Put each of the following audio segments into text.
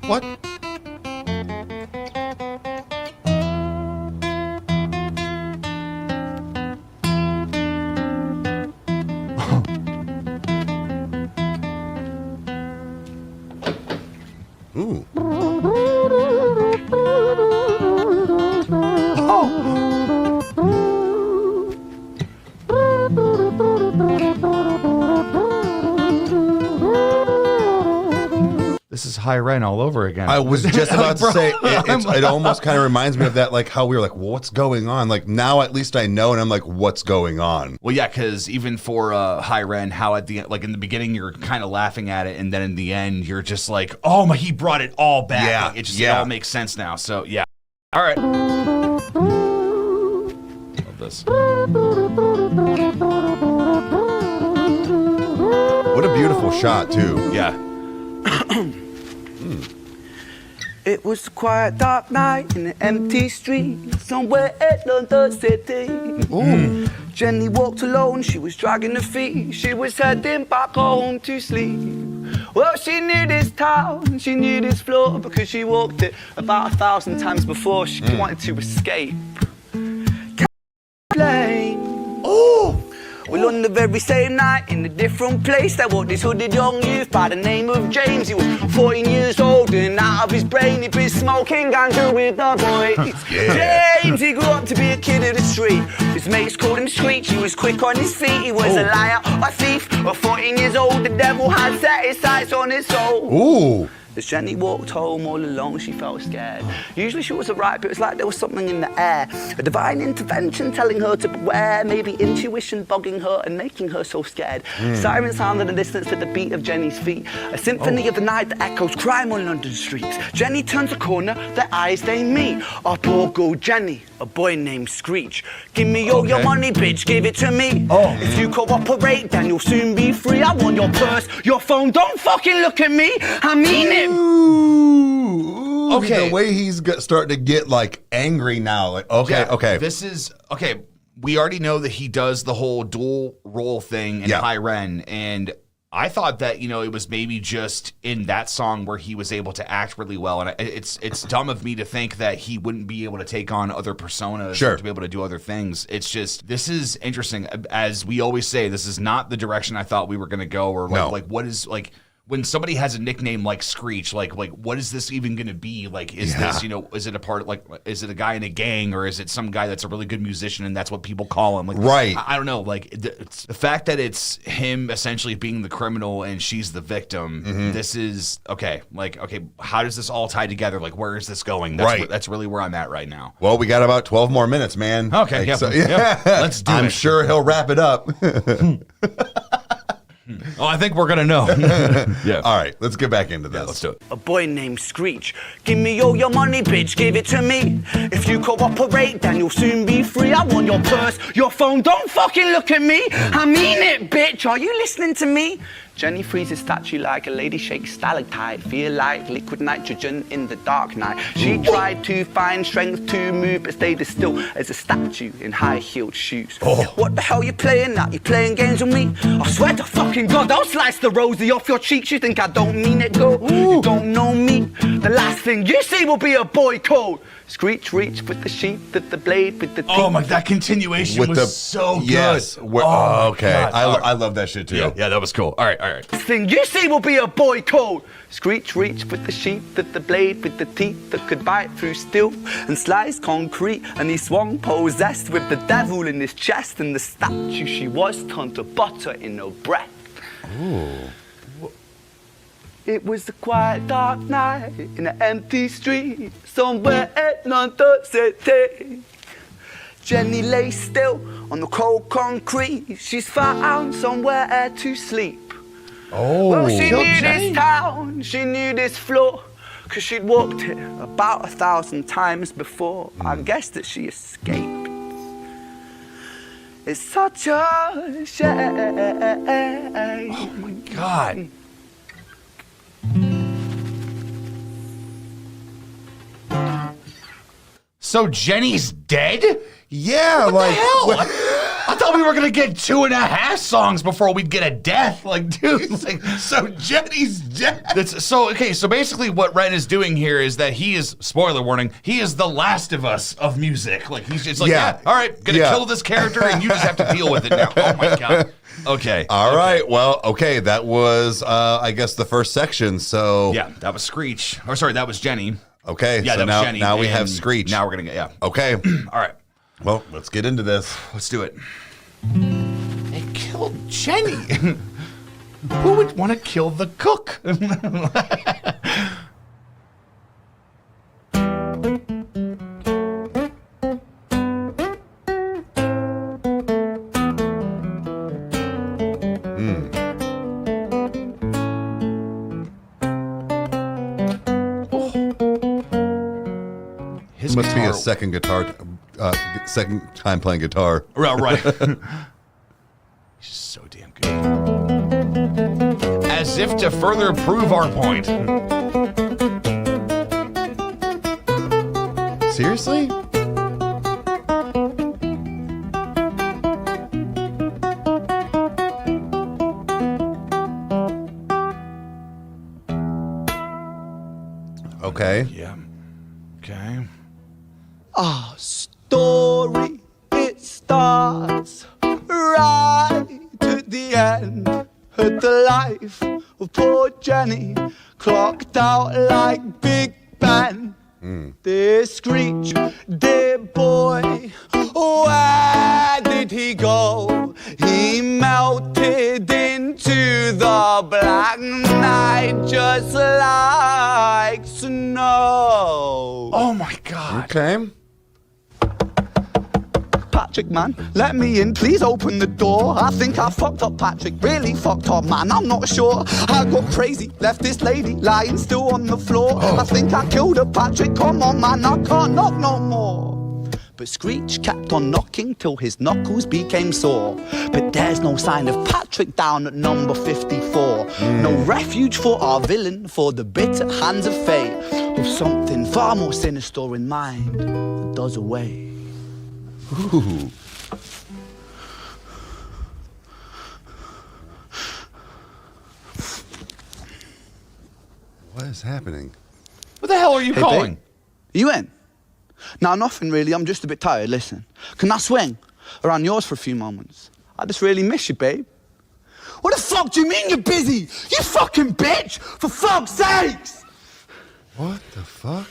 What? Ooh. This is High Ren all over again. I was just about to say, it almost kind of reminds me of that, like how we were like, what's going on? Like now at least I know, and I'm like, what's going on? Well, yeah, because even for High Ren, how at the like in the beginning you're kind of laughing at it, and then in the end you're just like, oh my, he brought it all back. Yeah, Like, it all makes sense now. So yeah, all right. Love this. What a beautiful shot too. Yeah. It was a quiet, dark night in an empty street somewhere in London City. Ooh. Jenny walked alone, she was dragging her feet. She was heading back home to sleep. Well, she knew this town, she knew this floor, because she walked it about 1,000 times before. She wanted to escape. Can't blame. Oh! Well, on the very same night, in a different place, there walked this hooded young youth by the name of James. He was 14 years old and out of his brain. He'd been smoking ganja with the boys. Yeah. James, he grew up to be a kid of the street. His mates called him Screech. He was quick on his feet. He was a liar, a thief. At 14 years old, the devil had set his sights on his soul. Ooh. As Jenny walked home all alone, she felt scared. Usually she was alright, but it was like there was something in the air. A divine intervention telling her to beware, maybe intuition bogging her and making her so scared. Sirens sounded in the distance to the beat of Jenny's feet. A symphony of the night that echoes crime on London streets. Jenny turns a corner, their eyes they meet. Up or go Jenny, a boy named Screech. Give me all your money, bitch, give it to me. If you cooperate, then you'll soon be free. I want your purse, your phone, don't fucking look at me. I mean it. Ooh. Okay. The way he's starting to get like angry now. Like, okay. This is okay. We already know that he does the whole dual role thing in High Ren, and I thought that, you know, it was maybe just in that song where he was able to act really well. And it's dumb of me to think that he wouldn't be able to take on other personas, or to be able to do other things. It's just, this is interesting. As we always say, this is not the direction I thought we were going to go, or like what is like. When somebody has a nickname like Screech, like what is this even going to be? Like, is this, you know, is it a part, like, is it a guy in a gang, or is it some guy that's a really good musician and that's what people call him? Like, right. I don't know. Like, the fact that it's him essentially being the criminal and she's the victim, this is, okay, like, okay, how does this all tie together? Like, where is this going? That's that's really where I'm at right now. Well, we got about 12 more minutes, man. Okay, like, yeah. Let's do it. I'm sure he'll wrap it up. Oh, I think we're going to know. Yeah. All right, let's get back into this. Yeah, let's do it. A boy named Screech. Give me all your money, bitch, give it to me. If you cooperate, then you'll soon be free. I want your purse, your phone, don't fucking look at me. I mean it, bitch, are you listening to me? Jenny freezes statue like a lady shakes stalactite. Feel like liquid nitrogen in the dark night. She tried to find strength to move, but stayed as still as a statue in high-heeled shoes. What the hell you playing at? You playing games with me? I swear to fucking God, I'll slice the rosy off your cheeks. You think I don't mean it, girl? You don't know me. The last thing you see will be a boy code. Screech, reach with the sheep, the blade, with the teeth. Oh my, that continuation With was so good. Yes. Okay. I love that shit too. Yeah, that was cool. All right. The thing you see will be a boy code. Screech, reach with the sheep, the blade, with the teeth that could bite through steel and slice concrete. And he swung possessed with the devil in his chest, and the statue she was turned to butter in her breath. Ooh. It was a quiet, dark night in an empty street somewhere in London City. Jenny lay still on the cold concrete. She's found somewhere to sleep. Well, she knew this town, she knew this floor, 'cause she'd walked it about 1,000 times before. I guess that she escaped. It's such a shame. Oh my God. So Jenny's dead? Yeah, What like the hell? I thought we were gonna get 2.5 songs before we'd get a death. Like, dude, like, So Jenny's dead. so basically what Ren is doing here is that he is, spoiler warning, he is the Last of Us of music. Like, he's just like, yeah all right, gonna kill this character and you just have to deal with it now. Oh my God. Okay. All right. Well, okay. That was, I guess, the first section. So yeah, that was Screech. Or sorry, that was Jenny. Okay. Yeah, so that was now, Jenny. now we have and Screech. Now we're gonna get Okay. All right. Well, let's get into this. Let's do it. They killed Jenny. Who would want to kill the cook? His Must be guitar- a second time playing guitar. Right. He's so damn good. As if to further prove our point. Seriously? Okay. Yeah. Okay. Our story, it starts right at the end of the life of poor Jenny, clocked out like Big Ben. Dear Screech, dear boy, where did he go? He melted into the black night just like snow. Oh my God. Okay. Patrick, man, let me in, please open the door. I think I fucked up, Patrick, really fucked up, man, I'm not sure. I got crazy, left this lady lying still on the floor. I think I killed her, Patrick, come on, man, I can't knock no more. But Screech kept on knocking till his knuckles became sore. But there's no sign of Patrick down at number 54. No refuge for our villain, for the bitter hands of fate, with something far more sinister in mind that does away. Ooh. What is happening? What the hell are you Hey, calling? babe, you in? No, nothing really. I'm just a bit tired. Listen, can I swing around yours for a few moments? I just really miss you, babe. What the fuck do you mean you're busy? You fucking bitch! For fuck's sakes! What the fuck?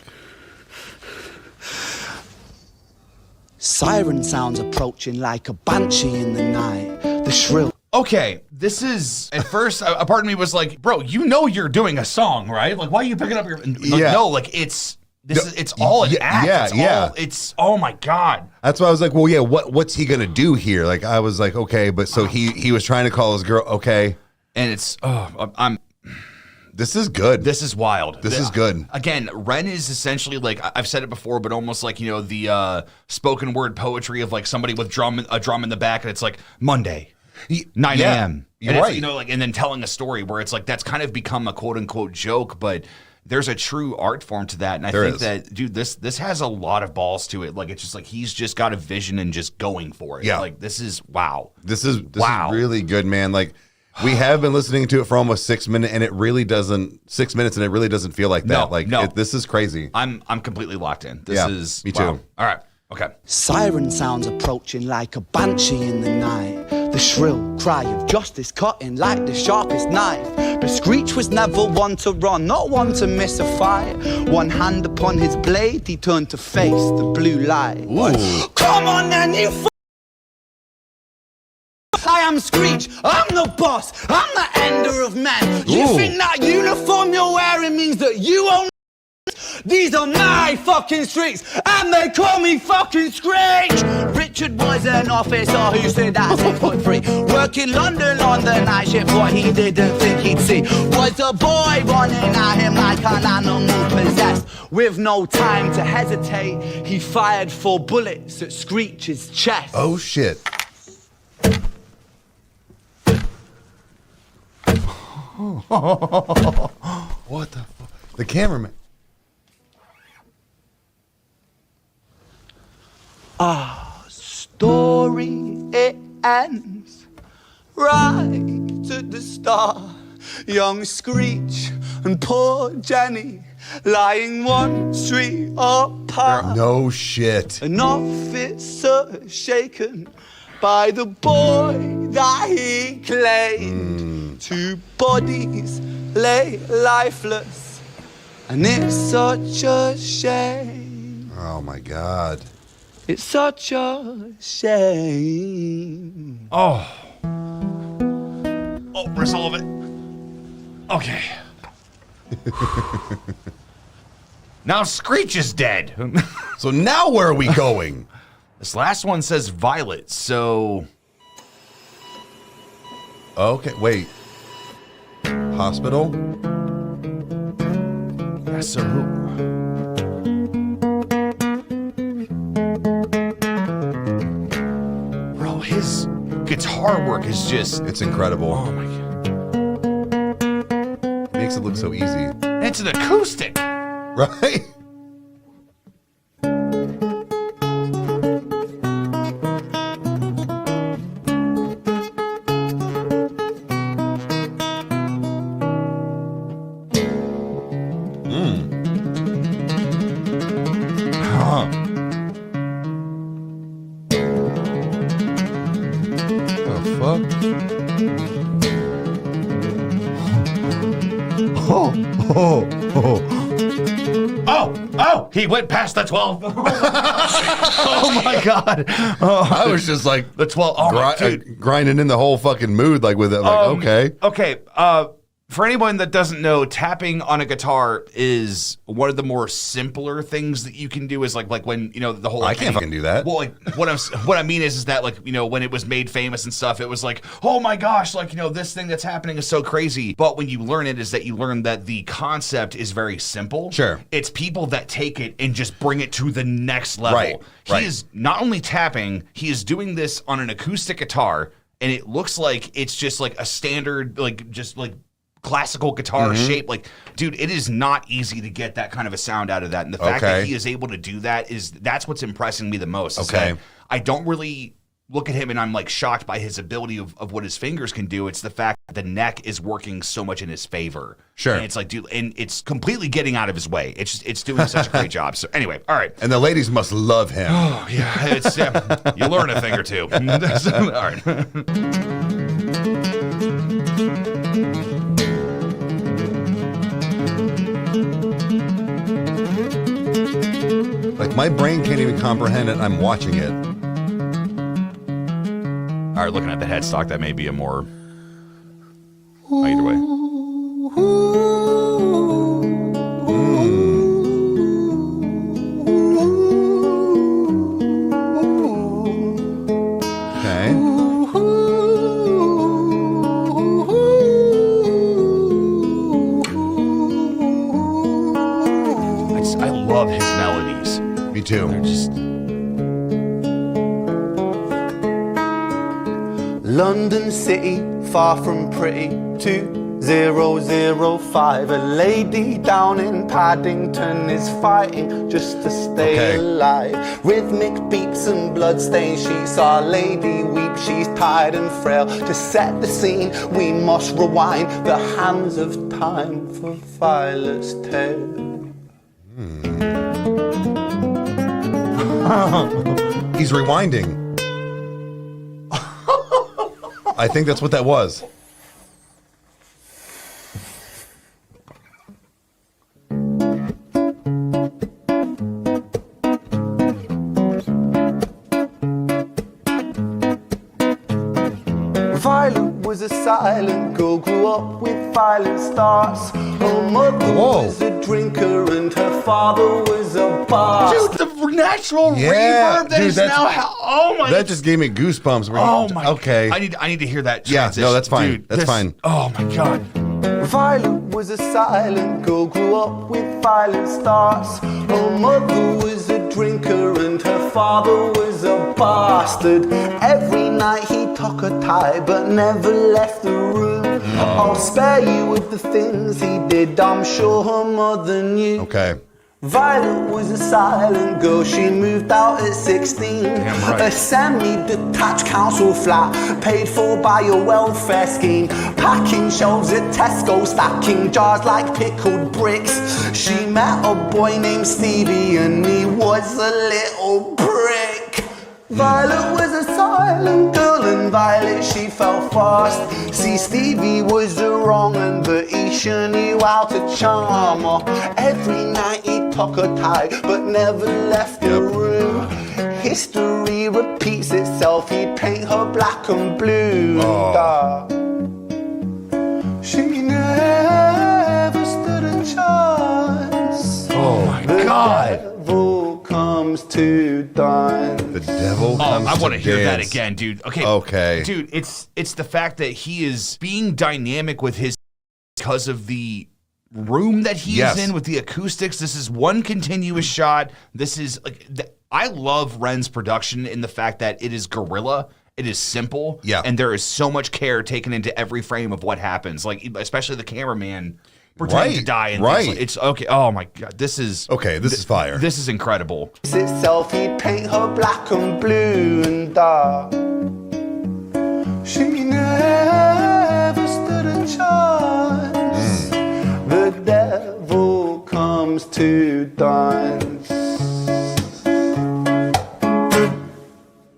Siren sounds approaching like a banshee in the night. The shrill. Okay, this is, at first, a part of me was like, bro, you know you're doing a song, right? Like, why are you picking up your, like, Yeah. no, like, it's all an act. It's oh my God. That's why I was like, well, yeah, what's he gonna do here? Like, I was like, okay, but so he was trying to call his girl, okay. And it's, This is good. this is wild. This is good. Again, Ren is essentially like, I've said it before, but almost like, you know, the spoken word poetry of like somebody with a drum in the back, and it's like Monday, 9 Yeah, a.m. you're and it's, right. you know, like, and then telling a story where it's like that's kind of become a quote unquote joke, but there's a true art form to that. And I think that, dude, this has a lot of balls to it. Like, it's just like he's just got a vision and just going for it. Yeah. Like, this is wow. This is Wow. really good, man. Like, we have been listening to it for almost 6 minutes, and it really doesn't feel like that. No, Like, no. this is crazy. I'm completely locked in. This Yeah, is me wow. too. All right. Okay. Siren sounds approaching like a banshee in the night. The shrill cry of justice cutting like the sharpest knife. But Screech was never one to run, not one to miss a fight. One hand upon his blade, he turned to face the blue light. Ooh. Come on then, you I am Screech, I'm the boss, I'm the ender of men. You Ooh. think that uniform you're wearing means that you own? These are my fucking streets, and they call me fucking Screech! Richard was an officer who said that's 6 foot 3. Working London on the night shift, what he didn't think he'd see was a boy running at him like an animal possessed. With no time to hesitate, he fired 4 bullets at Screech's chest. Oh shit. What the fuck? The cameraman. Story, it ends. Right at the start, young Screech and poor Jenny lying one street apart. No shit. An officer shaken by the boy that he claimed. Two bodies lay lifeless, and it's such a shame. Oh my God. It's such a shame. Oh, resolve it. Okay. Now Screech is dead. So now where are we going? This last one says Violet, so... Okay, wait. Hospital? Yeah, so who... Bro, his guitar work is just... It's incredible. Oh my God. Makes it look so easy. It's an acoustic. Right? Oh, he went past the 12. Oh my God. Oh, I was just like the 12. Oh, my dude. Grinding in the whole fucking mood like with it. Like, okay. Okay. For anyone that doesn't know, tapping on a guitar is one of the more simpler things that you can do. Is like when the whole. I can't fucking do that. Well, like what I mean is that when it was made famous and stuff, it was like, oh my gosh, this thing that's happening is so crazy. But when you learn it, is that you learn that the concept is very simple. Sure. It's people that take it and just bring it to the next level. Right. He is not only tapping, he is doing this on an acoustic guitar, and it looks like it's just like a standard, classical guitar shape. Dude, it is not easy to get that kind of a sound out of that. And the fact that he is able to do that's what's impressing me the most. Okay. I don't really look at him and I'm shocked by his ability of what his fingers can do. It's the fact that the neck is working so much in his favor. Sure. And it's dude, and it's completely getting out of his way. It's doing such a great job. So anyway, all right. And the ladies must love him. Oh, yeah. It's you learn a thing or two. All right. Like my brain can't even comprehend it. I'm watching it. All right, looking at the headstock, that may be a more... either way. Okay. I love his melodies. Me too. They're just... London City, far from pretty, 2005. A lady down in Paddington is fighting just to stay alive. Rhythmic beats and bloodstains, she saw a lady weep, she's tired and frail. To set the scene, we must rewind the hands of time for Violet's tale. He's rewinding. I think that's what that was. Violet was a silent girl, grew up with violent starts. Her mother was a drinker and her father was a bastard. Dude, the natural reverb that is now... Oh my... That just gave me goosebumps. Oh my... Okay. I need to hear that Yeah, transition. no, that's fine. Dude, that's fine. Oh my God. Violet was a silent girl, grew up with violent starts. Her mother was a drinker and her father was a bastard. Every night he took a tie but never left the room. I'll spare you with the things he did, I'm sure her mother knew. Okay. Violet was a silent girl, she moved out at 16. Damn right. A semi-detached council flat, paid for by a welfare scheme. Packing shelves at Tesco, stacking jars like pickled bricks. She met a boy named Stevie and he was a little prick. Violet was a silent girl and Violet, she fell fast. See, Stevie was the wrong one, but he sure knew how to charm her. Every night he took her tight, but never left the room. History repeats itself, he'd paint her black and blue. She never stood a chance. Oh my God. Devil comes to dance. The devil comes I want to hear that dance. again, dude. Okay. Dude, it's the fact that he is being dynamic with his because of the room that he is in with the acoustics. This is one continuous shot. This is like I love Ren's production in the fact that it is guerrilla. It is simple. Yeah. And there is so much care taken into every frame of what happens. Like especially the cameraman pretending to die and things like, it's okay. Oh my God, this is okay. This is fire. This is incredible. Itself, he'd paint her black and blue and dark. She never stood a chance. The devil comes to dance.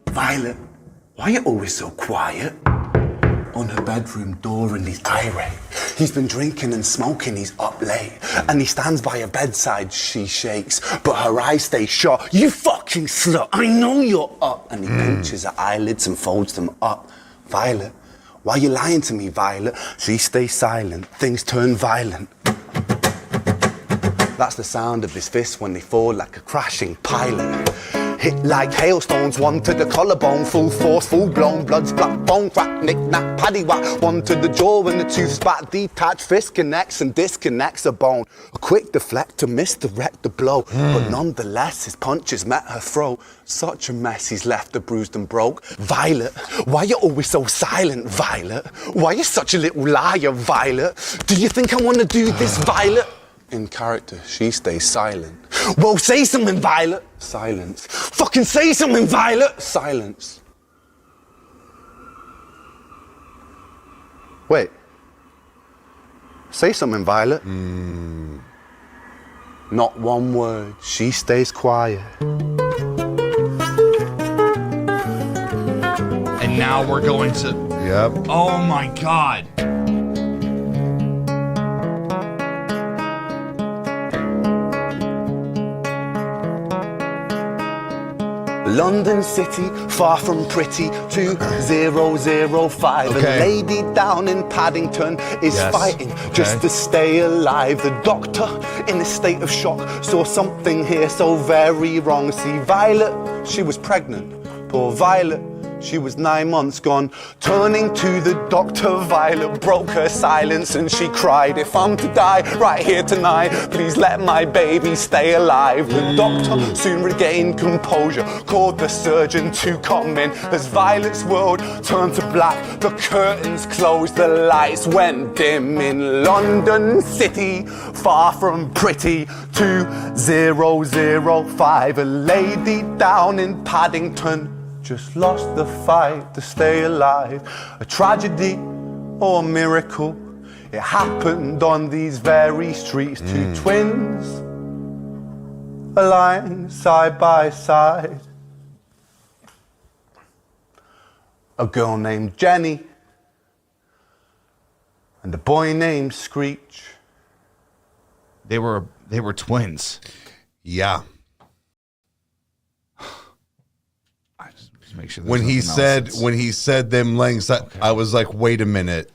Violet, why are you always so quiet? On her bedroom door and he's irate. He's been drinking and smoking, he's up late. And he stands by her bedside, she shakes, but her eyes stay shut. You fucking slut, I know you're up. And he pinches her eyelids and folds them up. Violet, why are you lying to me, Violet? She stays silent, things turn violent. That's the sound of his fists when they fall like a crashing pilot. Hit like hailstones, one to the collarbone, full force, full blown, blood splat, bone crack, knick knack, paddy whack, one to the jaw when the tooth spat, detached fist connects and disconnects a bone. A quick deflect to misdirect the blow, but nonetheless his punches met her throat. Such a mess, he's left her bruised and broke. Violet, why you always so silent, Violet? Why you such a little liar, Violet? Do you think I wanna do this, Violet? In character, she stays silent. Well, say something, Violet. Silence. Fucking say something, Violet. Silence. Wait. Say something, Violet. Not one word. She stays quiet. And now we're going to... Yep. Oh my God. London City, far from pretty, 2005. Okay. A lady down in Paddington is fighting just to stay alive. The doctor, in a state of shock, saw something here so very wrong. See, Violet, she was pregnant. Poor Violet, she was 9 months gone. Turning to the doctor, Violet broke her silence and she cried, if I'm to die right here tonight, please let my baby stay alive. The doctor soon regained composure, called the surgeon to come in. As Violet's world turned to black, the curtains closed, the lights went dim. In London City, far from pretty, 2005. A lady down in Paddington just lost the fight to stay alive. A tragedy or a miracle, it happened on these very streets. Two twins aligned side by side. A girl named Jenny and a boy named Screech. They were twins. Yeah. Make sure When he said them laying side, I was like, wait a minute.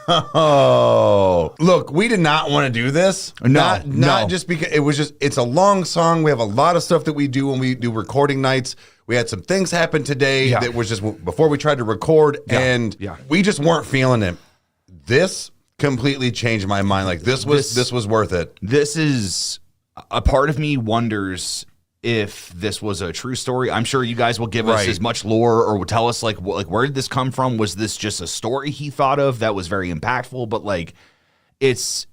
Oh, look, we did not want to do this. Not just because it's a long song. We have a lot of stuff that we do when we do recording nights. We had some things happen today that was just before we tried to record, and we just weren't feeling it. This completely changed my mind. Like this was worth it. This is a part of me wonders if this was a true story. I'm sure you guys will give us as much lore or will tell us like where did this come from? Was this just a story he thought of that was very impactful? But like, it's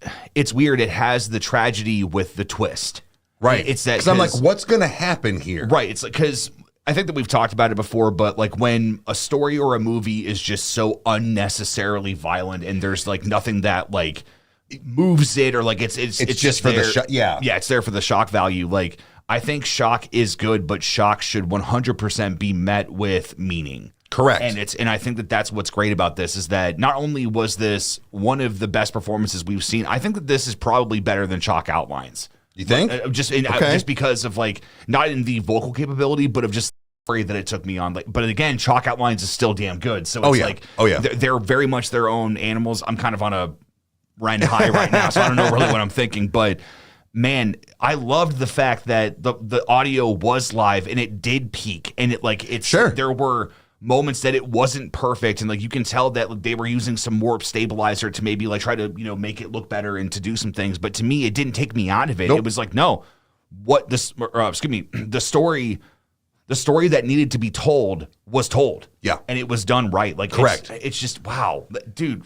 weird. It has the tragedy with the twist. Right. It's that because I'm like, what's going to happen here? Right. It's like because I think that we've talked about it before, but like when a story or a movie is just so unnecessarily violent and there's like nothing that like moves it or like it's just for the shock. Yeah. Yeah, it's there for the shock value. Like I think shock is good, but shock should 100% be met with meaning. Correct. And I think that that's what's great about this is that not only was this one of the best performances we've seen, I think that this is probably better than Chalk Outlines. You think? Just because of like not in the vocal capability, but of just afraid that it took me on. Like, but again, Chalk Outlines is still damn good. So it's they're very much their own animals. I'm kind of on a Ren high right now, so I don't know really what I'm thinking, but. Man, I loved the fact that the audio was live and it did peak and there were moments that it wasn't perfect and like you can tell that they were using some warp stabilizer to maybe like try to make it look better and to do some things, but to me it didn't take me out of it. Nope. It was like the story that needed to be told was told. Yeah, and it was done right. Like correct. It's just wow, dude.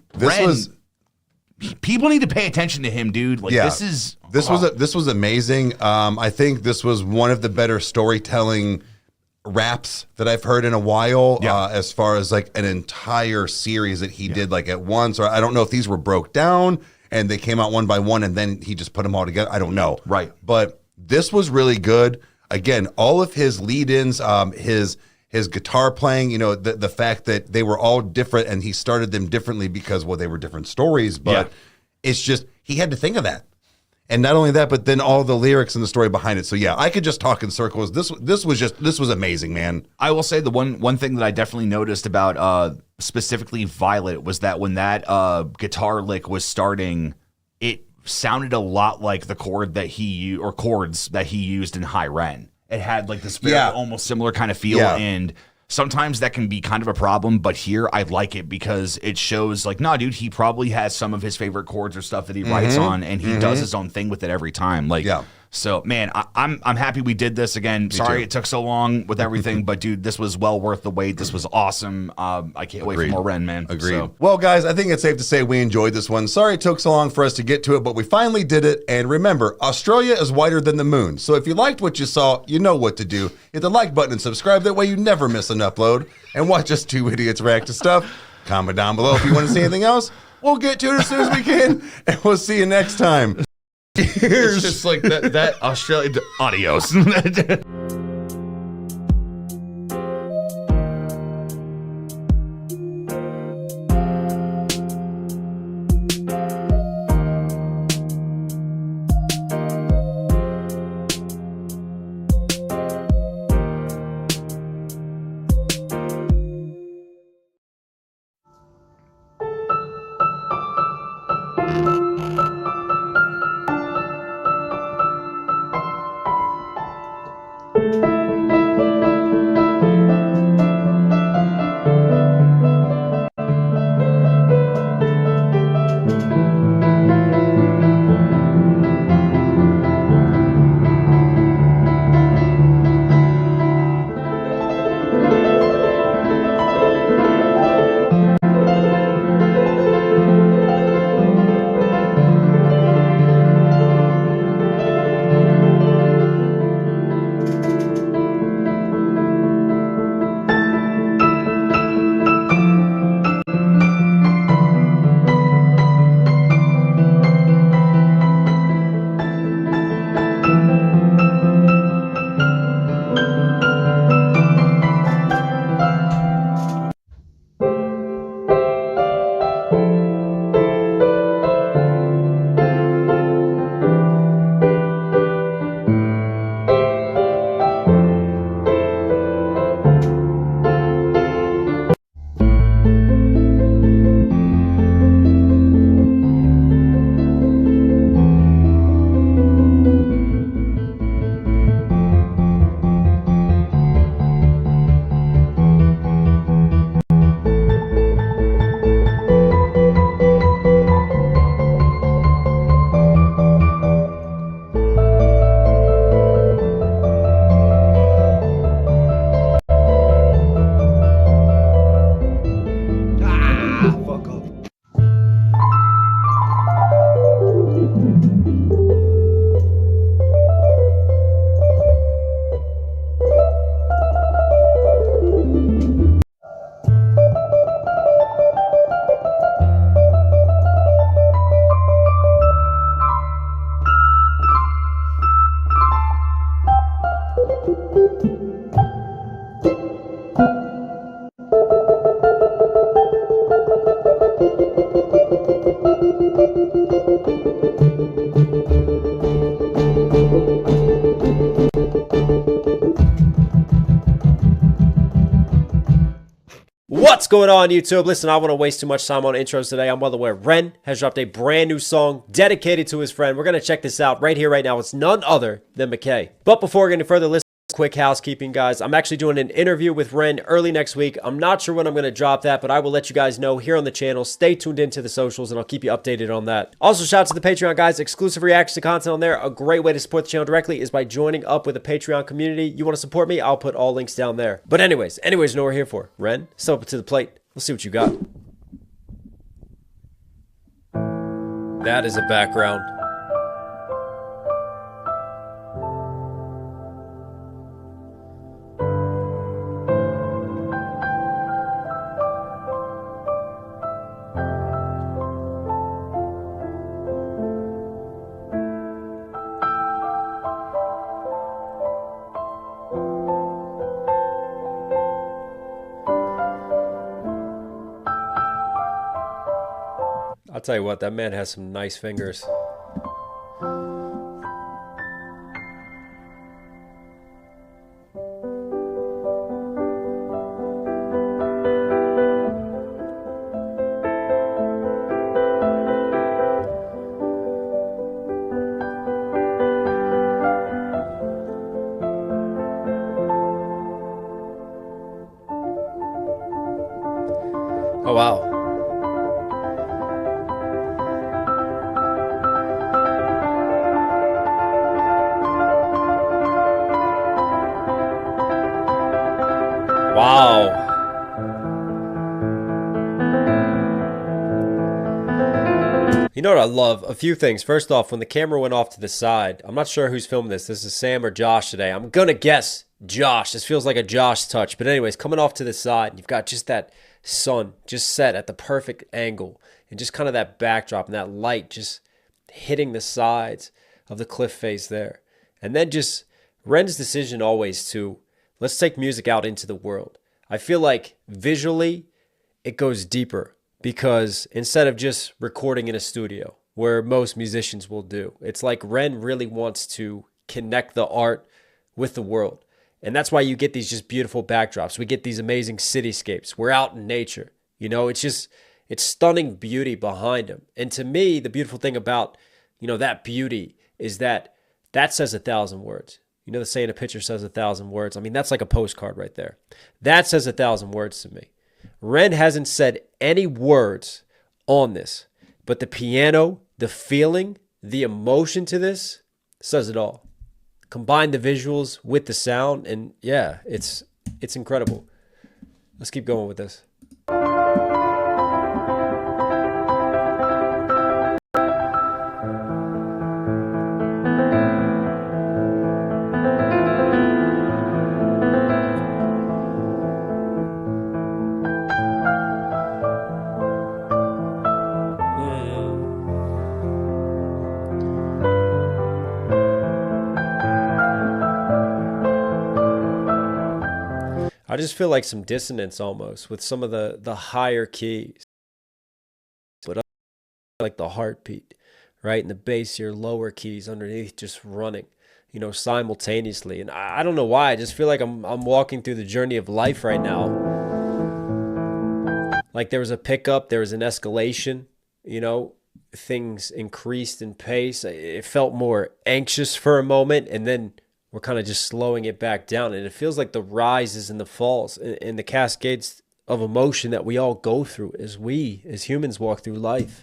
People need to pay attention to him, dude. Like this was amazing. I think this was one of the better storytelling raps that I've heard in a while. As far as like an entire series that he did like at once, or I don't know if these were broke down and they came out one by one and then he just put them all together. I don't know. Right, but this was really good. Again, all of his lead-ins, his guitar playing, the fact that they were all different and he started them differently because, they were different stories, but it's just, he had to think of that. And not only that, but then all the lyrics and the story behind it. So yeah, I could just talk in circles. This was amazing, man. I will say the one thing that I definitely noticed about specifically Violet was that when that guitar lick was starting, it sounded a lot like the chords that he used in High Ren. It had like this very almost similar kind of feel, and sometimes that can be kind of a problem, but here I like it because it shows like, nah, dude, he probably has some of his favorite chords or stuff that he writes on, and he does his own thing with it every time. Like, so man, I'm happy we did this again. Sorry it took so long with everything, but dude, this was well worth the wait. This was awesome. I can't wait for more Ren, man. Agreed. So. Well, guys, I think it's safe to say we enjoyed this one. Sorry it took so long for us to get to it, but we finally did it. And remember, Australia is wider than the moon. So if you liked what you saw, you know what to do. Hit the like button and subscribe. That way you never miss an upload. And watch us two idiots react to stuff. Comment down below if you want to see anything else. We'll get to it as soon as we can. And we'll see you next time. Cheers. It's just like that Australian adios. What's going on, YouTube? Listen, I don't want to waste too much time on intros today. I'm well aware Ren has dropped a brand new song dedicated to his friend. We're going to check this out right here, right now. It's none other than McKay. But before we get any further, listen, quick housekeeping, guys. I'm actually doing an interview with Ren early next week. I'm not sure when I'm going to drop that, but I will let you guys know here on the channel. Stay tuned into the socials, and I'll keep you updated on that. Also, shout out to the Patreon, guys. Exclusive reaction to content on there. A great way to support the channel directly is by joining up with the Patreon community. You want to support me? I'll put all links down there. But anyways, you know what we're here for. Ren, step up to the plate. Let's see what you got. That is a background. I'll tell you what, that man has some nice fingers. Oh, wow. Wow. You know what I love? A few things. First off, when the camera went off to the side, I'm not sure who's filming this. This is Sam or Josh today. I'm going to guess Josh. This feels like a Josh touch. But anyways, coming off to the side, you've got just that sun just set at the perfect angle. And just kind of that backdrop and that light just hitting the sides of the cliff face there. And then just Ren's decision always to, let's take music out into the world. I feel like visually it goes deeper because instead of just recording in a studio where most musicians will do, it's like Ren really wants to connect the art with the world. And that's why you get these just beautiful backdrops. We get these amazing cityscapes. We're out in nature. You know, it's stunning beauty behind them. And to me, the beautiful thing about, that beauty is that says 1,000 words. You know the saying, a picture says 1,000 words. I mean, that's like a postcard right there. That says 1,000 words to me. Ren hasn't said any words on this, but the piano, the feeling, the emotion to this says it all. Combine the visuals with the sound, and yeah, it's incredible. Let's keep going with this. I just feel like some dissonance almost with some of the higher keys, but like the heartbeat, right? And the bass, your lower keys underneath just running, simultaneously. And I don't know why. I just feel like I'm walking through the journey of life right now. Like there was a pickup, there was an escalation, things increased in pace. It felt more anxious for a moment, and then we're kind of just slowing it back down. And it feels like the rises and the falls and the cascades of emotion that we all go through as we, as humans, walk through life.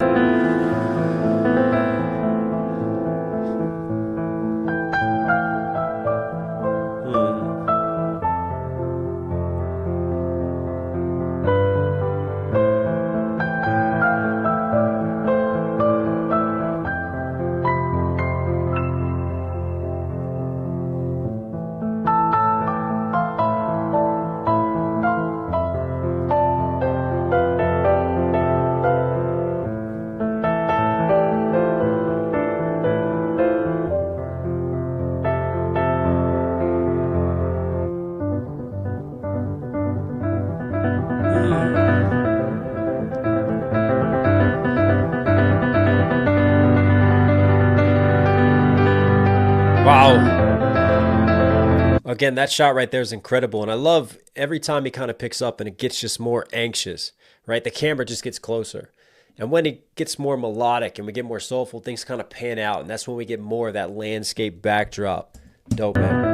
Wow. Again, that shot right there is incredible. And I love every time he kind of picks up and it gets just more anxious, right? The camera just gets closer. And when it gets more melodic and we get more soulful, things kind of pan out. And that's when we get more of that landscape backdrop. Dope, man.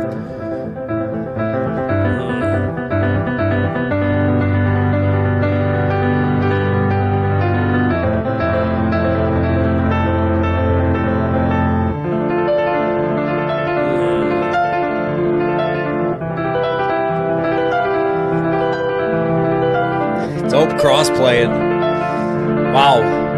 Dope cross playing. Wow.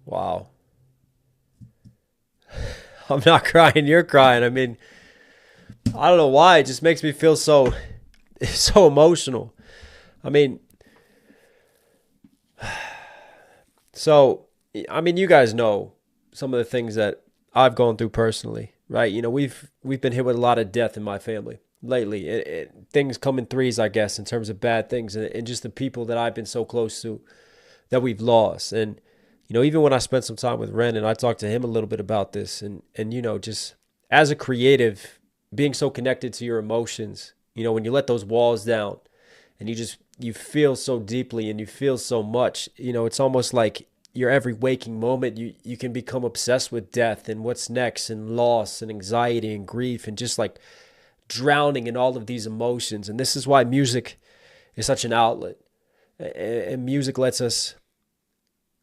Wow. I'm not crying, you're crying. I mean, I don't know why. It just makes me feel so emotional. I mean, you guys know some of the things that I've gone through personally, right? You know, we've been hit with a lot of death in my family lately. Things come in threes, I guess, in terms of bad things and just the people that I've been so close to that we've lost. And you know, even when I spent some time with Ren and I talked to him a little bit about this and you know, just as a creative, being so connected to your emotions, you know, when you let those walls down and you feel so deeply and you feel so much, you know, it's almost like your every waking moment, you can become obsessed with death and what's next and loss and anxiety and grief and just like drowning in all of these emotions. And this is why music is such an outlet. And music lets us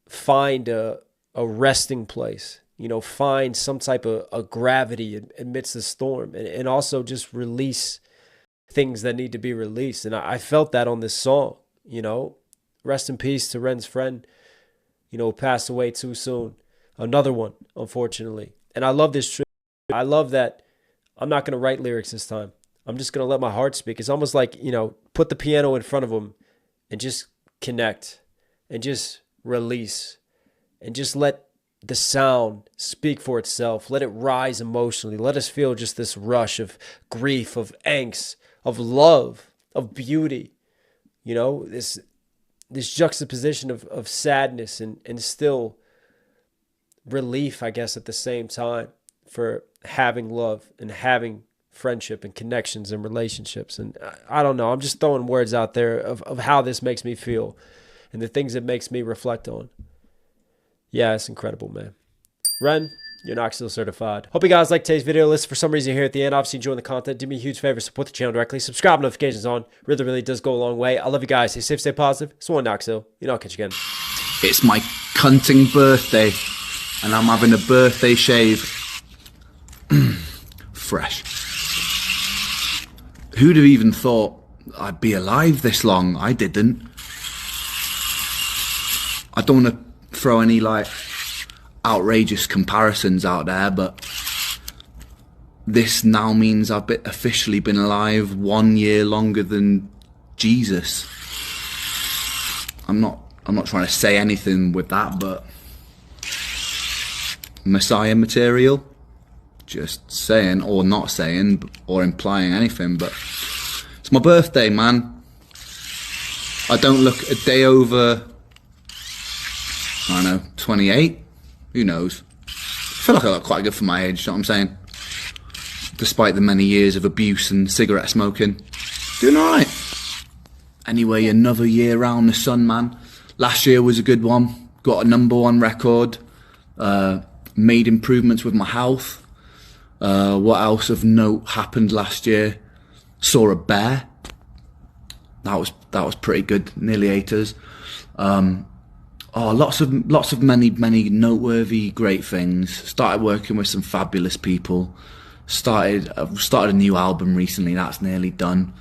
find a resting place, you know, find some type of a gravity amidst the storm and also just release things that need to be released. And I felt that on this song, you know. Rest in peace to Ren's friend, you know, passed away too soon. Another one, unfortunately. And I love this trip. I love that I'm not going to write lyrics this time. I'm just going to let my heart speak. It's almost like, you know, put the piano in front of him and just connect and just release and just let the sound speak for itself. Let it rise emotionally. Let us feel just this rush of grief, of angst, of love, of beauty. You know, this juxtaposition of sadness and still relief, I guess, at the same time for having love and having friendship and connections and relationships. And I don't know, I'm just throwing words out there of how this makes me feel and the things it makes me reflect on. Yeah, it's incredible, man. Ren, you're Knoxville certified. Hope you guys like today's video. Listen, for some reason here at the end, obviously enjoying the content. Do me a huge favor, support the channel directly. Subscribe, notifications on. Really, really does go a long way. I love you guys. Stay safe, stay positive. It's one Knoxville. You know, I'll catch you again. It's my cunting birthday, and I'm having a birthday shave. Fresh. Who'd have even thought I'd be alive this long? I didn't. I don't want to throw any like outrageous comparisons out there, but this now means I've officially been alive 1 year longer than Jesus. I'm not trying to say anything with that, but Messiah material. Just saying, or not saying, or implying anything, but it's my birthday, man. I don't look a day over, I don't know, 28? Who knows? I feel like I look quite good for my age, you know what I'm saying? Despite the many years of abuse and cigarette smoking. Doing alright. Anyway, another year round the sun, man. Last year was a good one. Got a #1 record. Made improvements with my health. What else of note happened last year? Saw a bear. That was pretty good. Nearly ate us. Lots of many noteworthy great things. Started working with some fabulous people. Started a new album recently. That's nearly done.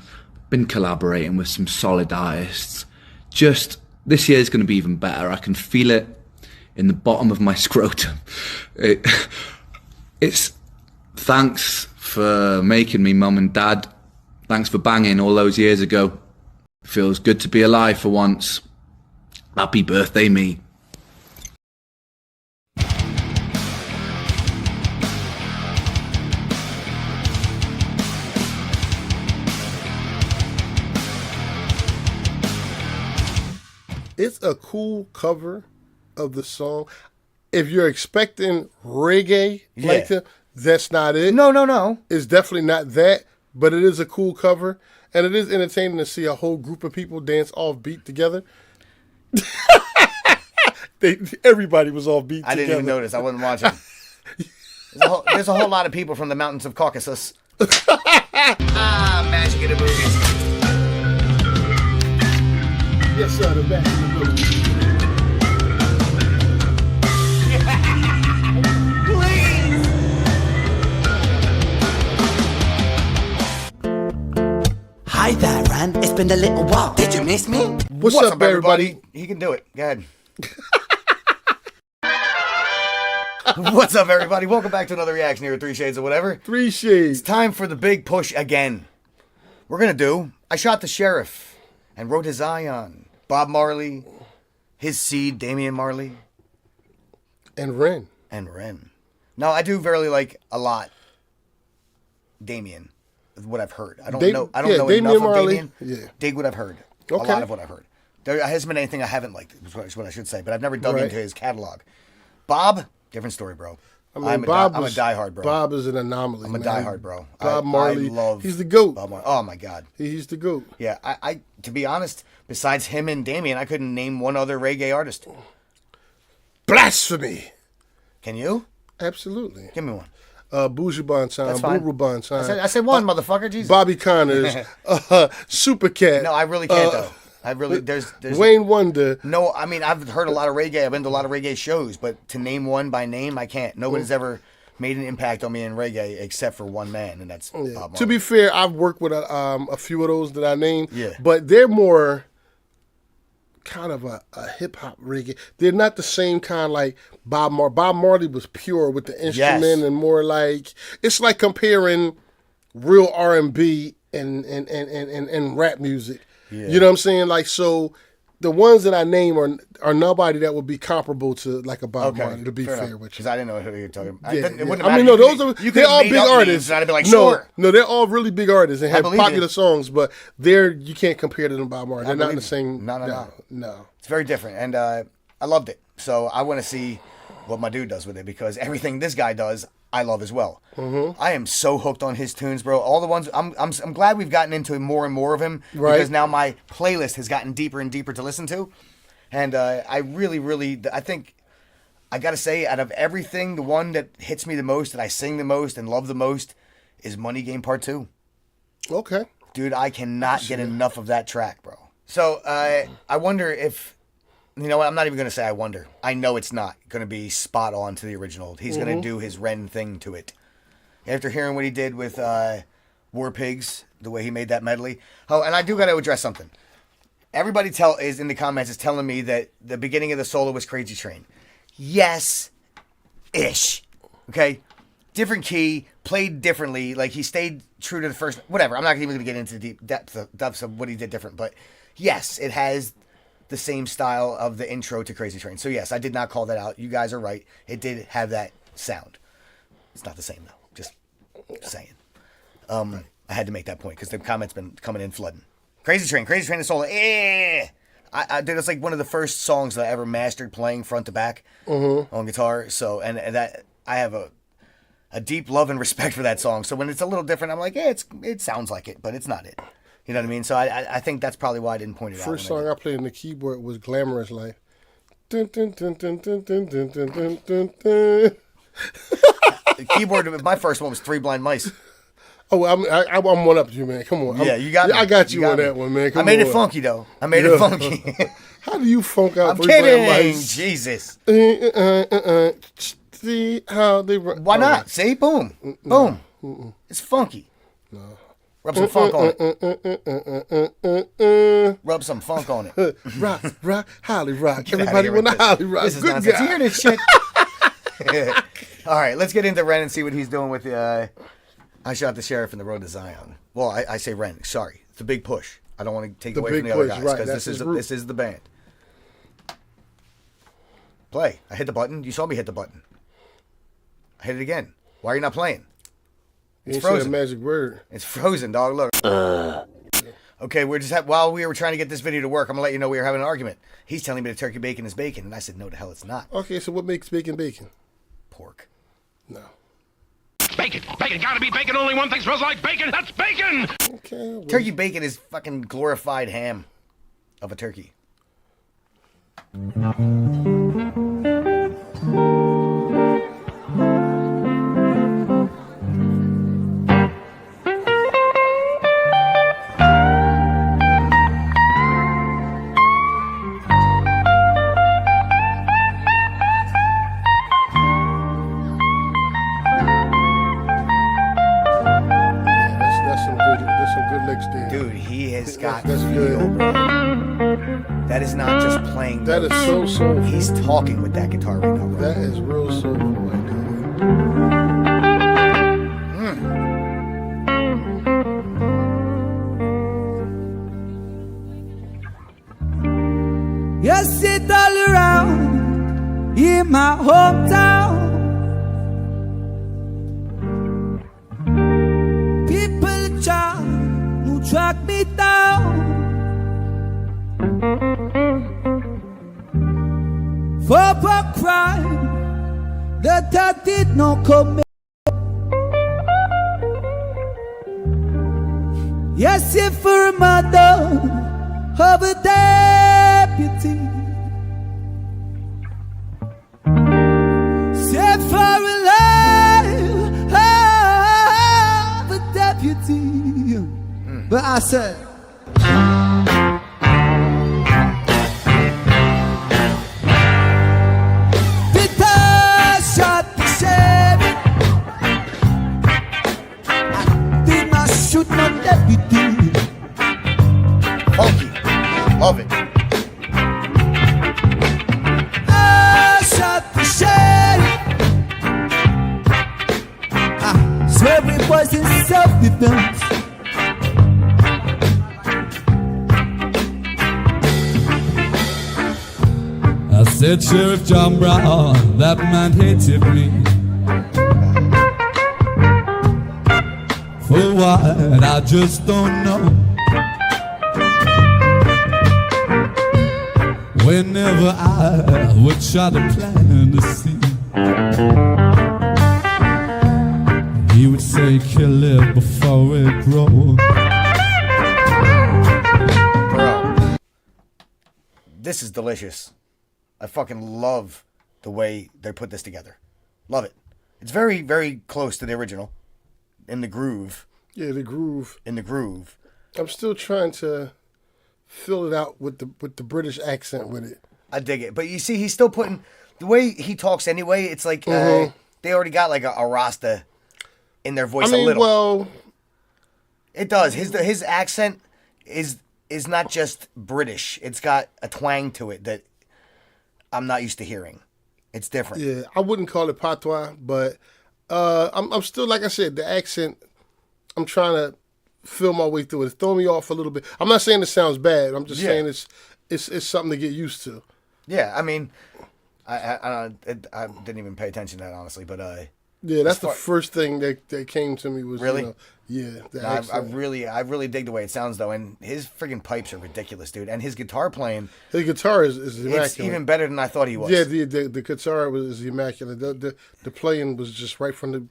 Been collaborating with some solid artists. Just this year's going to be even better. I can feel it in the bottom of my scrotum. It's thanks for making me mum and dad. Thanks for banging all those years ago. Feels good to be alive for once. Happy birthday, me. It's a cool cover of the song. If you're expecting reggae like that, that's not it. No. It's definitely not that, but it is a cool cover, and it is entertaining to see a whole group of people dance off beat together. Everybody was off beat together. I didn't even notice. I wasn't watching. There's a whole lot of people from the mountains of Caucasus. Magic in the movies. Yes, sir, the back in the building. Hi there, Ran. It's been a little while. Did you miss me? What's up, everybody? He can do it. Go ahead. What's up, everybody? Welcome back to another reaction here at 3 Shades of Whatever. 3 Shades. It's time for the big push again. We're going to do I Shot the Sheriff and Wrote His Eye On. Bob Marley, his seed, Damian Marley. And Ren. No, I do really like a lot Damian, what I've heard. I don't know Damian enough Marley, of Damian. yeah. Dig what I've heard. A lot of what I've heard. There hasn't been anything I haven't liked, is what I should say, but I've never dug into his catalog. Bob, different story, bro. I'm a diehard, bro. Bob is an anomaly. I'm a diehard, bro. Bob Marley, he's the GOAT. Bob Marley. Oh my God, he's the GOAT. Yeah, I to be honest, besides him and Damian, I couldn't name one other reggae artist. Blasphemy. Can you? Absolutely. Give me one. Buju Banton, Buru Banton. I said one, motherfucker. Jesus. Bobby Connors, Super Cat. No, I really can't though. I really there's Wayne Wonder. No, I mean I've heard a lot of reggae. I've been to a lot of reggae shows, but to name one by name, I can't. Nobody's ever made an impact on me in reggae except for one man, and that's Bob Marley. To be fair, I've worked with a few of those that I named. Yeah. But they're more kind of a hip hop reggae. They're not the same kind like Bob Marley. Bob Marley was pure with the instrument and more like it's like comparing real R&B and rap music. Yeah. You know what I'm saying? Like, so the ones that I name are nobody that would be comparable to like a Bob Marley, to be fair with you. Because I didn't know who you were talking about. Yeah, It wouldn't I mean, no, they're all big artists. And I'd be like, sure. No, they're all really big artists and have popular songs, but you can't compare to them Bob Marley. They're not in the same. No. It's very different, and I loved it. So I want to see what my dude does with it, because everything this guy does, I love as well. Mm-hmm. I am so hooked on his tunes, bro. All the ones I'm glad we've gotten into more and more of him, because now my playlist has gotten deeper and deeper to listen to, and I really I think I gotta say, out of everything, the one that hits me the most, that I sing the most and love the most, is Money Game Part 2. Okay, dude, I cannot get enough of that track, bro. So I wonder if. You know what? I'm not even going to say I wonder. I know it's not going to be spot on to the original. He's going to do his Ren thing to it. After hearing what he did with War Pigs, the way he made that medley. Oh, and I do got to address something. Everybody is in the comments is telling me that the beginning of the solo was Crazy Train. Yes-ish. Okay? Different key, played differently. Like, he stayed true to the first... Whatever. I'm not even going to get into the depths of what he did different. But, yes, it has... the same style of the intro to Crazy Train. So yes, I did not call that out. You guys are right. It did have that sound. It's not the same though. Just saying. I had to make that point because the comments been coming in flooding. Crazy Train is solo. I did. It's like one of the first songs that I ever mastered playing front to back on guitar. So and that I have a deep love and respect for that song. So when it's a little different, I'm like, it sounds like it, but it's not it. You know what I mean? So I think that's probably why I didn't point it out. First song I played on the keyboard was Glamorous Life. Dun, dun, dun, dun, dun, dun, dun, dun, dun, dun. The keyboard, my first one was Three Blind Mice. Oh, I'm one up to you, man. Come on. Yeah, you got me. I got you on that one, man. I made it funky, though. I made it funky. How do you funk out I'm Three Blind kidding. Mice? Jesus. See how they run. Why not? See? Boom. Boom. It's funky. No. Rub some funk on it. Rub some funk on it. Rock, Holly Rock. Everybody want to Holly Rock. This is Good nonsense. guy. You hear this shit? All right, let's get into Ren and see what he's doing with the I Shot the Sheriff and the Road to Zion. Well, I say Ren. Sorry. It's a big push. I don't want to take away from the other guys because this is the band. Play. I hit the button. You saw me hit the button. I hit it again. Why are you not playing? It's frozen. Said a magic word. It's frozen, dog. Look. Okay, we're just while we were trying to get this video to work, I'm gonna let you know we were having an argument. He's telling me the turkey bacon is bacon, and I said, no, the hell it's not. Okay, so what makes bacon bacon? Pork. No. Bacon. Bacon. Gotta be bacon. Only one thing smells like bacon. That's bacon. Okay. Well, turkey bacon is fucking glorified ham of a turkey. Dude, he has got that's good. That is not just playing. That is so soulful. He's talking with that guitar right now, bro. That is real soulful right there. You sit all around in my hometown. People try to track me down. For a crime that I did not commit. Yes, if for a murder of a deputy, say for a life of a deputy. But I said, Peter shot the sheriff. I did not shoot no deputy. Funky. Love it. I shot the sheriff. I swear it was in self-defense. I said, Sheriff John Brown, that man hated me. For what, I just don't know. Whenever I would try to plan to see, he would say, kill it before it grows. Bro, this is delicious. I fucking love the way they put this together. Love it. It's very, very close to the original. In the groove. Yeah, the groove. In the groove. I'm still trying to fill it out with the British accent with it. I dig it. But you see, he's still putting... The way he talks anyway, it's like they already got like a Rasta in their voice a little. Well... It does. His accent is not just British. It's got a twang to it that I'm not used to hearing. It's different. Yeah, I wouldn't call it patois, but I'm still, like I said, the accent, I'm trying to feel my way through it. It's throwing me off a little bit. I'm not saying it sounds bad. I'm just saying it's something to get used to. Yeah, I mean, I didn't even pay attention to that, honestly, but... yeah, that's the first thing that came to me was, really? The accent. I really dig the way it sounds, though, and his friggin' pipes are ridiculous, dude, and his guitar playing... His guitar is immaculate. It's even better than I thought he was. Yeah, the guitar is immaculate. The playing was just right from the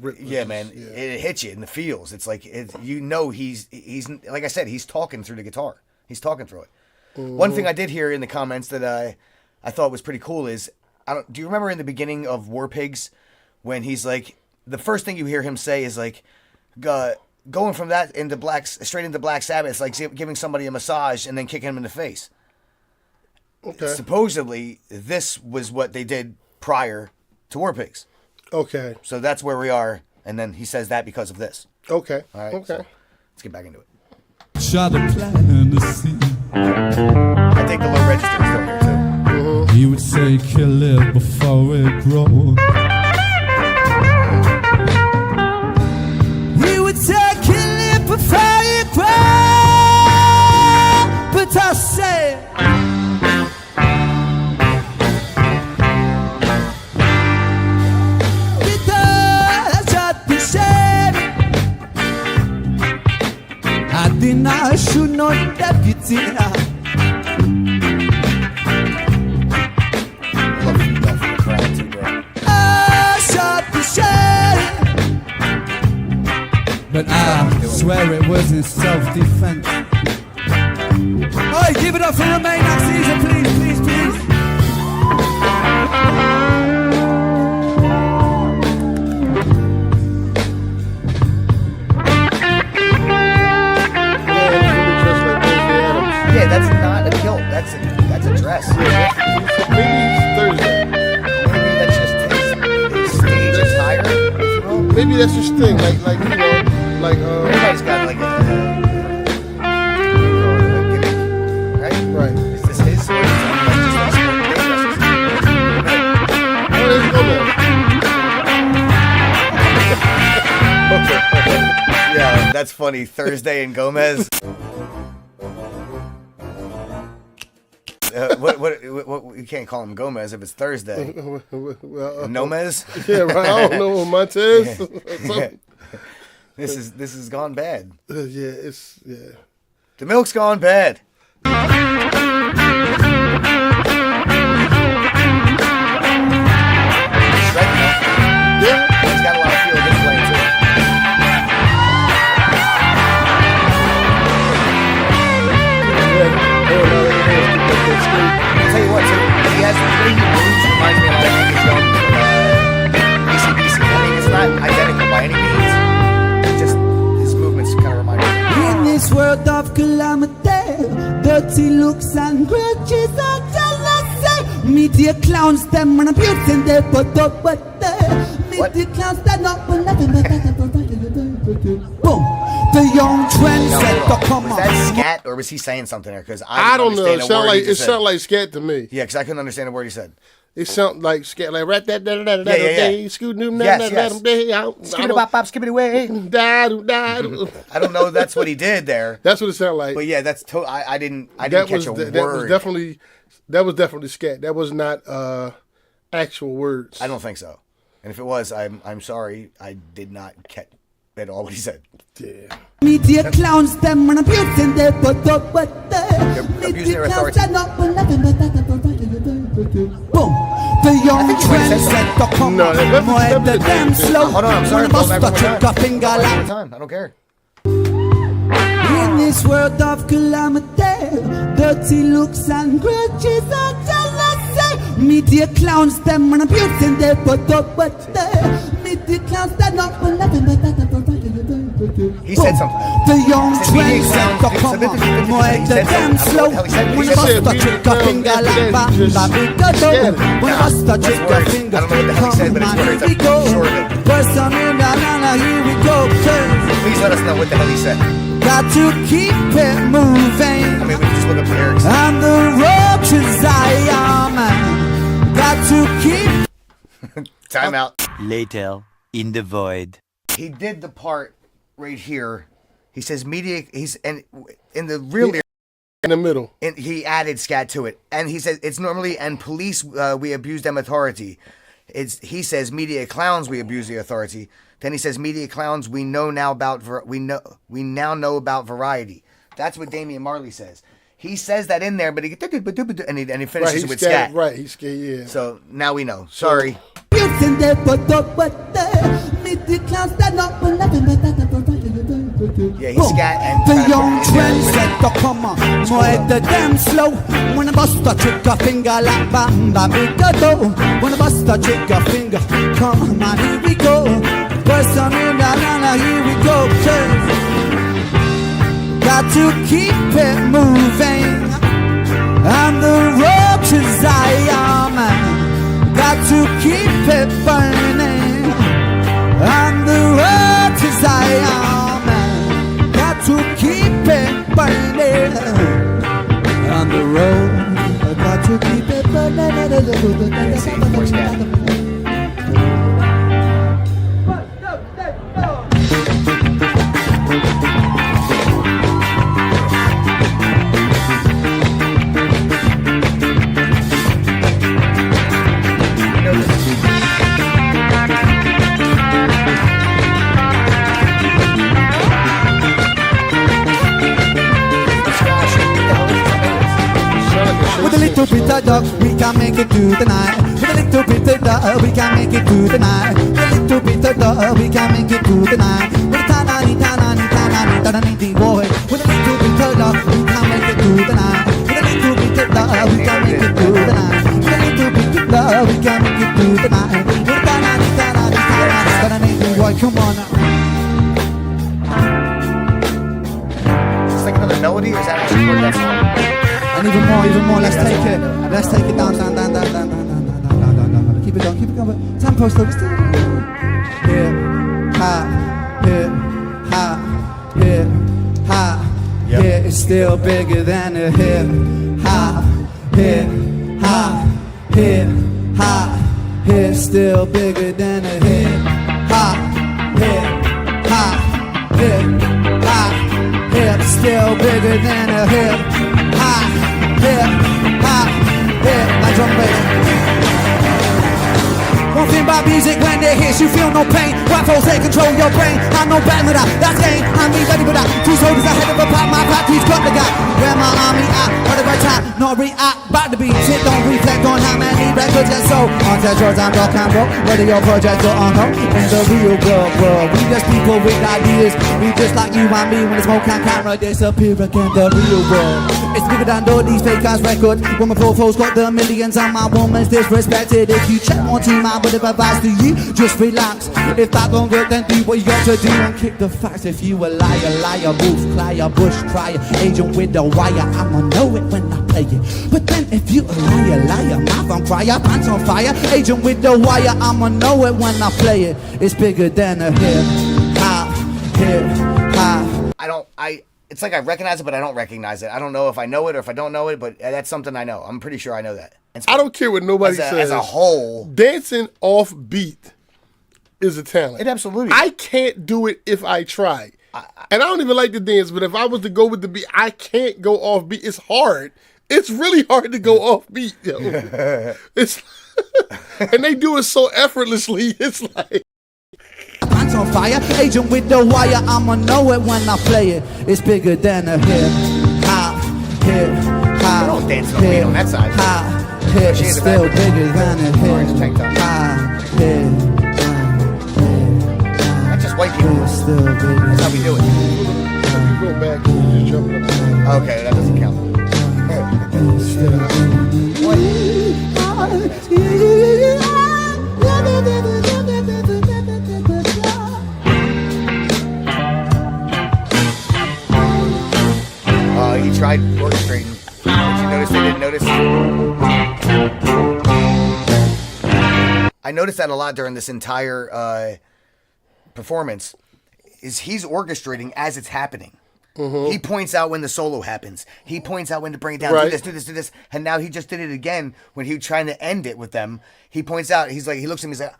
rip. Yeah, man, it hits you in the feels. It's like, he's like I said, he's talking through the guitar. He's talking through it. Mm-hmm. One thing I did hear in the comments that I thought was pretty cool is, do you remember in the beginning of War Pigs when he's like, the first thing you hear him say is like, going from that straight into Black Sabbath, it's like giving somebody a massage and then kicking him in the face. Okay. Supposedly, this was what they did prior to War Pigs. Okay. So that's where we are, and then he says that because of this. Okay. All right. Okay. So let's get back into it. Try to plan to see. I think the low register is still here too. He would say, kill it before it grows. We would say, kill it before it grows. But I say, beauty. Shut the shade. But I swear it was in self-defense. Hey, give it up for Remain next season, please, please, please. Yeah, that's not a kilt. That's a dress. Maybe it's Thursday. Maybe that's just his stage attire, if you will. Maybe that's his thing. Like you know, like Everybody's got like a gimmick, right? right. Is this his or is it like just Oh, there's Gomez. Okay. yeah, that's funny. Thursday and Gomez. What you can't call him Gomez if it's Thursday. Well, Nomez? yeah, right. I don't know, Montez. This is gone bad. Yeah. The milk's gone bad. Yeah. He's got a lot of feel good playing too. I'll tell you what, too. He has the way he moves reminds me of like Angus Young from ACDC. I mean, it's not identical by any means. It's just his movements kind of remind me. In this world of calamity, dirty looks and grudges and jealousy. Media clowns, them and abuse and they put up but media clowns, they're not for nothing but boom. The young trendsetter come Was on. that scat or was he saying something there? Because I don't know. It sound sounded like scat to me. Yeah, because I couldn't understand a word he said. It sounded like scat, like rat that Yeah. scoot Skibbity bop bop, skibbity way. I don't know. That's what he did there. That's what it sounded like. But yeah, that's I didn't catch a word. That was definitely scat. That was not actual words. I don't think so. And if it was, I'm sorry. I did not catch at all what he said. Yeah. Media clowns, them and abuse and they put up but abusing their authority. they're not for nothing but boom. The young trendsetter come No, on. that's More the damn slow. Hold on, I'm sorry. When Go I back bust one a trick a finger more like time. I don't care. in this world of calamity, dirty looks and grudges and jealousy. Media clowns, them and abuse and they put up but media clowns, they're not for nothing but He said something. The young He said media trendsetter clowns, come he on. said More he the said damn something. slow. I don't know what the hell he said. When He I said bust a trick a finger like bamba big go. When I bust a trick a words. finger, I don't know what the hell he said, but it's come on, words. here we I'm go. sure of it. Person in the nana, here we go. Please let us know what the hell he said. Got to keep it moving. I mean, we can just look up the lyrics. On the road to Zion, got to keep. Time out. Later, in the void. He did the part right here. He says media. He's and in the real lyrics, In the middle. and he added scat to it, and he says it's normally and police we abuse them authority. He says media clowns we abuse the authority. Then he says media clowns we know now about we now know about variety. That's what Damian Marley says. He says that in there, but he finishes it with scat. Right, he's scared, yeah. So now we know. Sorry. Yeah, he's scat and the young trendsetter come on, more the damn slow. When I bust a trick a finger like bamba big go. When I bust a trick a finger, come on, here we go. Person in the nana, here we go. Got to keep it moving on the road to Zion. Got to keep it burning on the road to Zion. Got to keep it burning on the road. Got to keep it burning. can make it through the night. With a little bit of love, we can make it through the night. With a little bit of love, we can make it through the night. With a ta-na-ni, ta-na-ni, ta-na-ni, ta-na-ni, boy. With a little bit of love, we can make it through the night. With a little bit of love, we can make it through the night. With a little bit of love, we can make it through the night. With a ta-na-ni, ta-na-ni, ta-na-ni, ta-na-ni, boy. Come on now. It's like another melody, or is that actually part of that song? And even more. Let's take it down. Keep it going. But tempo still. Hip hop. Yeah, it's still bigger than a hip hop. It's still bigger than a hip hop. Hip still bigger than a hip hop. My drum bass. One thing about music, when it hits you feel no pain. White folks, they control your brain. I'm no bad with that, that's game. I'm me ready for that. Two soldiers ahead of a pop, my factory's got the guy. Where my army at, what the right time, not react. Back the beat, sit, don't reflect on how many records get sold. On that short time, rock and roll. Whether your project or on hold. In the real world, we just people with ideas. We just like you and me when the smoke and camera disappear again. The real world, it's bigger than all these fake ass records. When my poor folks got the millions and my woman's disrespected. If you check one team, I would have advised to you, just relax. If that don't work, then do what you got to do and kick the facts. If you a liar, wolf, crier, bush crier, agent with the wire, I'ma know it when I play it. But then if you a liar, mouth on fire, pants on fire, agent with the wire, I'ma know it when I play it. It's bigger than a hip hop. It's like I recognize it, but I don't recognize it. I don't know if I know it or if I don't know it, but that's something I know. I'm pretty sure I know that. I don't care what nobody says. As a whole, dancing off beat is a talent. It absolutely. I can't do it if I try. And I don't even like to dance, but if I was to go with the beat, I can't go off beat. It's hard. It's really hard to go off beat. Yo. It's and they do it so effortlessly. It's like pants on fire, agent with the wire, I'ma know it when I play it. It's bigger than a hip hop. They don't dance on beat on that side. It's still bigger than a hip hop. That's just white people. That's how we do it. you go back and you just jump up. Okay, that doesn't count. He tried orchestrating. Did you notice they didn't notice? I noticed that a lot during this entire performance. Is he's orchestrating as it's happening. Mm-hmm. He points out when the solo happens. He points out when to bring it down. Right. Do this. And now he just did it again when he was trying to end it with them. He points out. He's like, he looks at me. He's like,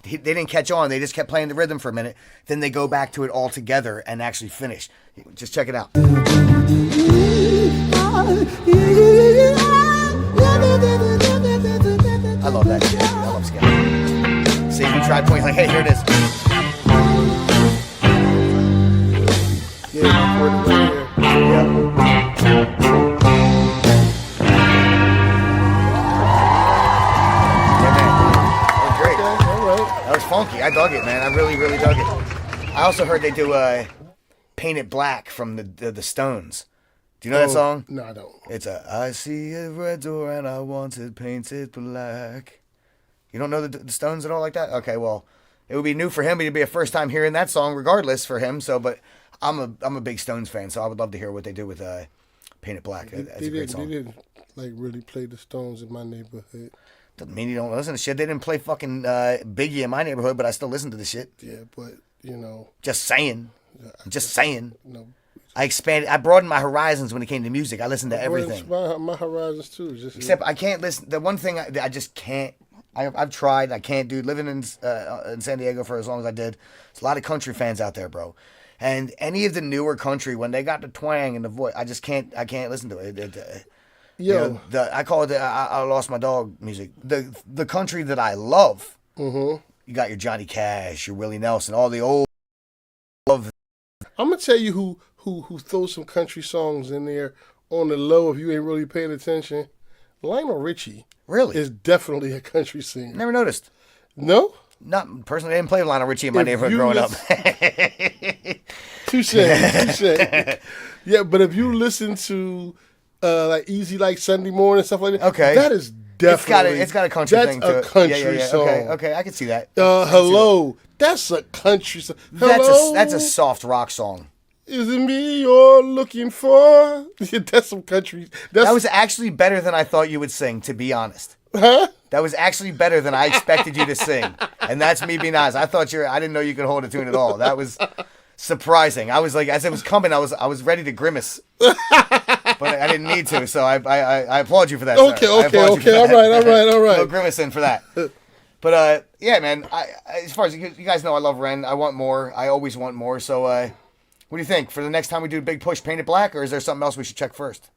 they didn't catch on. They just kept playing the rhythm for a minute. Then they go back to it all together and actually finish. Just check it out. I love that shit. I love Skip. See, he tried pointing like, hey, here it is. Yeah, right here. Yep. That was funky. I dug it, man. I really, really dug it. I also heard they do Paint It Black from the Stones. Do you know that song? No, I don't. It's I see a red door and I want it painted black. You don't know the Stones at all like that? Okay, well, it would be new for him, but it'd be a first time hearing that song regardless for him. So, but I'm a big Stones fan, so I would love to hear what they do with Paint It Black. That's a great song. They didn't like really play the Stones in my neighborhood. Doesn't mean you don't listen to shit. They didn't play fucking Biggie in my neighborhood, but I still listen to the shit. Yeah, but you know. Just saying. Just saying. No. I broadened my horizons when it came to music. I listened to everything. My horizons too. Except I can't listen. The one thing I just can't. I've tried. I can't do. Living in San Diego for as long as I did. There's a lot of country fans out there, bro. And any of the newer country, when they got the twang and the voice, I just can't. I can't listen to it. Yo, I call it I lost my dog music. The country that I love. Mm-hmm. You got your Johnny Cash, your Willie Nelson, all the old. I'm gonna tell you who throws some country songs in there on the low if you ain't really paying attention. Lionel Richie Really? is definitely a country singer. Never noticed. No? Not personally. I didn't play Lionel Richie in my neighborhood growing up. Touche. Yeah, but if you listen to like Easy Like Sunday Morning and stuff like that, okay, that is definitely it's got a country thing to it. That's a country song. Okay, I can see that. Hello, that's a country song. Hello, that's a soft rock song. Is it me you're looking for? That's some country. That was actually better than I thought you would sing, to be honest. Huh? That was actually better than I expected you to sing. And that's me being honest. I didn't know you could hold a tune at all. That was surprising. I was like, as it was coming, I was ready to grimace. But I didn't need to, so I applaud you for that. Okay. All right. No grimacing for that. But yeah, man, as far as you guys know, I love Ren. I want more. I always want more. So what do you think? For the next time we do a big push, paint it black, or is there something else we should check first?